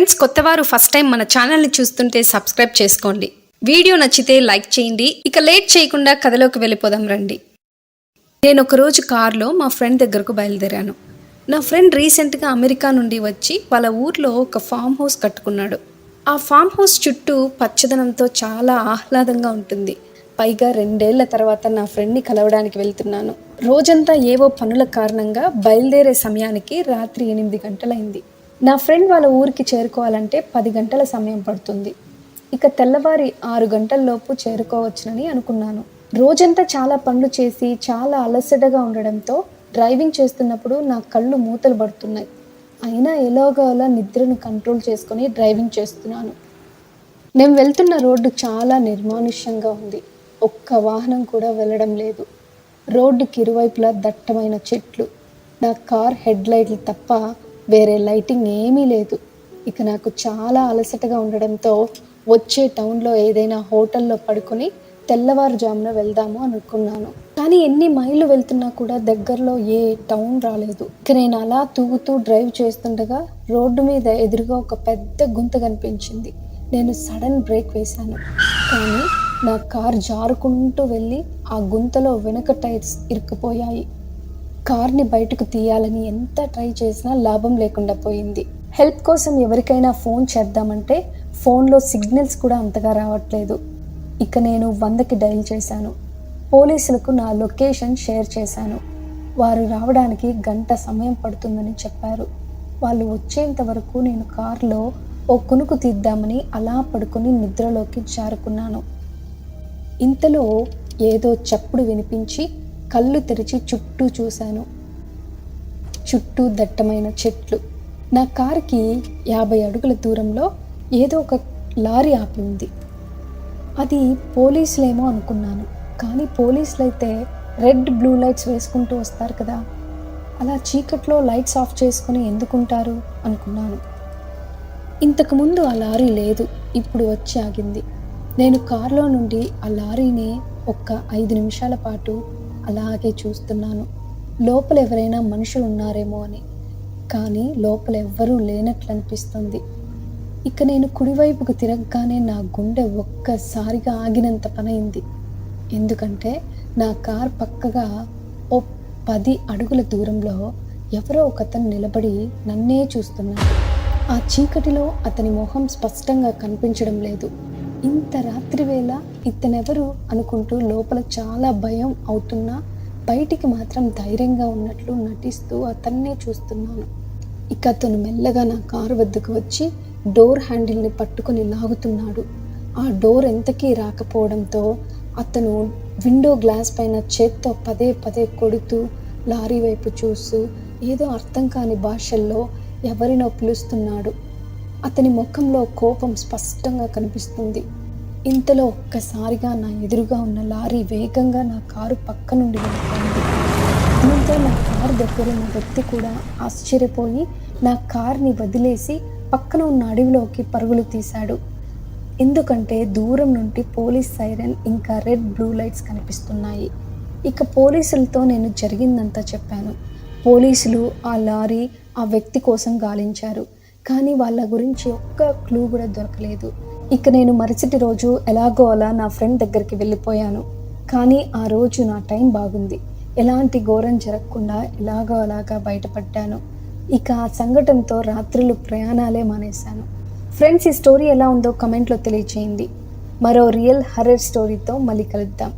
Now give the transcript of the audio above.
Friends, కొత్తవారు first time మన ఛానల్ని చూస్తుంటే సబ్స్క్రైబ్ చేసుకోండి. వీడియో నచ్చితే లైక్ చేయండి. ఇక లేట్ చేయకుండా కథలోకి వెళ్ళిపోదాం రండి. నేను ఒకరోజు కారులో మా ఫ్రెండ్ దగ్గరకు బయలుదేరాను. నా ఫ్రెండ్ రీసెంట్గా అమెరికా నుండి వచ్చి వాళ్ళ ఊర్లో ఒక ఫామ్ హౌస్ కట్టుకున్నాడు. ఆ ఫామ్ హౌస్ చుట్టూ పచ్చదనంతో చాలా ఆహ్లాదంగా ఉంటుంది. పైగా 2 ఏళ్ల తర్వాత నా ఫ్రెండ్ని కలవడానికి వెళ్తున్నాను. రోజంతా ఏవో పనుల కారణంగా బయలుదేరే సమయానికి రాత్రి 8 గంటలైంది. నా ఫ్రెండ్ వాళ్ళ ఊరికి చేరుకోవాలంటే 10 గంటల సమయం పడుతుంది. ఇక తెల్లవారి 6 గంటల్లోపు చేరుకోవచ్చునని అనుకున్నాను. రోజంతా చాలా పనులు చేసి చాలా అలసటగా ఉండడంతో డ్రైవింగ్ చేస్తున్నప్పుడు నా కళ్ళు మూతలు పడుతున్నాయి. అయినా ఎలాగోలా నిద్రను కంట్రోల్ చేసుకొని డ్రైవింగ్ చేస్తున్నాను. నేను వెళ్తున్న రోడ్డు చాలా నిర్మానుష్యంగా ఉంది. ఒక్క వాహనం కూడా వెళ్ళడం లేదు. రోడ్డుకి ఇరువైపులా దట్టమైన చెట్లు. నా కార్ హెడ్ లైట్లు తప్ప వేరే లైటింగ్ ఏమీ లేదు. ఇక నాకు చాలా అలసటగా ఉండడంతో వచ్చే టౌన్లో ఏదైనా హోటల్లో పడుకొని తెల్లవారుజామున వెళ్దాము అనుకున్నాను. కానీ ఎన్ని మైళ్ళు వెళ్తున్నా కూడా దగ్గరలో ఏ టౌన్ రాలేదు. ఇక నేను అలా తూగుతూ డ్రైవ్ చేస్తుండగా రోడ్డు మీద ఎదురుగా ఒక పెద్ద గుంత కనిపించింది. నేను సడన్ బ్రేక్ వేశాను. కానీ నా కార్ జారుకుంటూ వెళ్ళి ఆ గుంతలో వెనక టైర్స్ ఇరుక్కుపోయాయి. కార్ని బయటకు తీయాలని ఎంత ట్రై చేసినా లాభం లేకుండా పోయింది. హెల్ప్ కోసం ఎవరికైనా ఫోన్ చేద్దామంటే ఫోన్లో సిగ్నల్స్ కూడా అంతగా రావట్లేదు. ఇక నేను 100కి డయల్ చేశాను. పోలీసులకు నా లొకేషన్ షేర్ చేశాను. వారు రావడానికి గంట సమయం పడుతుందని చెప్పారు. వాళ్ళు వచ్చేంత వరకు నేను కారులో ఓ కునుకు తీద్దామని అలా పడుకొని నిద్రలోకి జారుకున్నాను. ఇంతలో ఏదో చప్పుడు వినిపించి కళ్ళు తెరిచి చుట్టూ చూశాను. చుట్టూ దట్టమైన చెట్లు. నా కారుకి 50 అడుగుల దూరంలో ఏదో ఒక లారీ ఆపి ఉంది. అది పోలీసులేమో అనుకున్నాను. కానీ పోలీసులు అయితే రెడ్ బ్లూ లైట్స్ వేసుకుంటూ వస్తారు కదా, అలా చీకట్లో లైట్స్ ఆఫ్ చేసుకుని ఎందుకుంటారు అనుకున్నాను. ఇంతకుముందు ఆ లారీ లేదు, ఇప్పుడు వచ్చి ఆగింది. నేను కారులో నుండి ఆ లారీని ఒక్క 5 నిమిషాల పాటు అలాగే చూస్తున్నాను. లోపల ఎవరైనా మనుషులు ఉన్నారేమో అని. కానీ లోపల ఎవ్వరూ లేనట్లు అనిపిస్తుంది. ఇక నేను కుడివైపుకు తిరగగానే నా గుండె ఒక్కసారిగా ఆగినంత పనైంది. ఎందుకంటే నా కార్ పక్కగా ఓ 10 అడుగుల దూరంలో ఎవరో ఒకతను నిలబడి నన్నే చూస్తున్నాడు. ఆ చీకటిలో అతని మొహం స్పష్టంగా కనిపించడం లేదు. ఇంత రాత్రి వేళ ఇతనెవరు అనుకుంటూ లోపల చాలా భయం అవుతున్నా బయటికి మాత్రం ధైర్యంగా ఉన్నట్లు నటిస్తూ అతన్నే చూస్తున్నాను. ఇక అతను మెల్లగా నా కారు వద్దకు వచ్చి డోర్ హ్యాండిల్ని పట్టుకొని లాగుతున్నాడు. ఆ డోర్ ఎంతకీ రాకపోవడంతో అతను విండో గ్లాస్ పైన చేత్తో పదే పదే కొడుతూ లారీ వైపు చూస్తూ ఏదో అర్థం కాని భాషల్లో ఎవరినో పిలుస్తున్నాడు. అతని ముఖంలో కోపం స్పష్టంగా కనిపిస్తుంది. ఇంతలో ఒక్కసారిగా నా ఎదురుగా ఉన్న లారీ వేగంగా నా కారు పక్క నుండి వెళ్ళిపోయింది. దీంతో నా కారు దగ్గర ఉన్న వ్యక్తి కూడా ఆశ్చర్యపోయి నా కార్ని వదిలేసి పక్కన ఉన్న అడవిలోకి పరుగులు తీశాడు. ఎందుకంటే దూరం నుండి పోలీస్ సైరన్ ఇంకా రెడ్ బ్లూ లైట్స్ కనిపిస్తున్నాయి. ఇక పోలీసులతో నేను జరిగిందంతా చెప్పాను. పోలీసులు ఆ లారీ ఆ వ్యక్తి కోసం గాలించారు. కానీ వాళ్ళ గురించి ఒక్క క్లూ కూడా దొరకలేదు. ఇక నేను మరుసటి రోజు ఎలాగో అలా నా ఫ్రెండ్ దగ్గరికి వెళ్ళిపోయాను. కానీ ఆ రోజు నా టైం బాగుంది. ఎలాంటి ఘోరం జరగకుండా ఎలాగో అలాగా బయటపడ్డాను. ఇక ఆ సంఘటనతో రాత్రులు ప్రయాణాలే మానేశాను. ఫ్రెండ్స్, ఈ స్టోరీ ఎలా ఉందో కమెంట్లో తెలియచేయండి. మరో రియల్ హర్రర్ స్టోరీతో మళ్ళీ కలుద్దాం.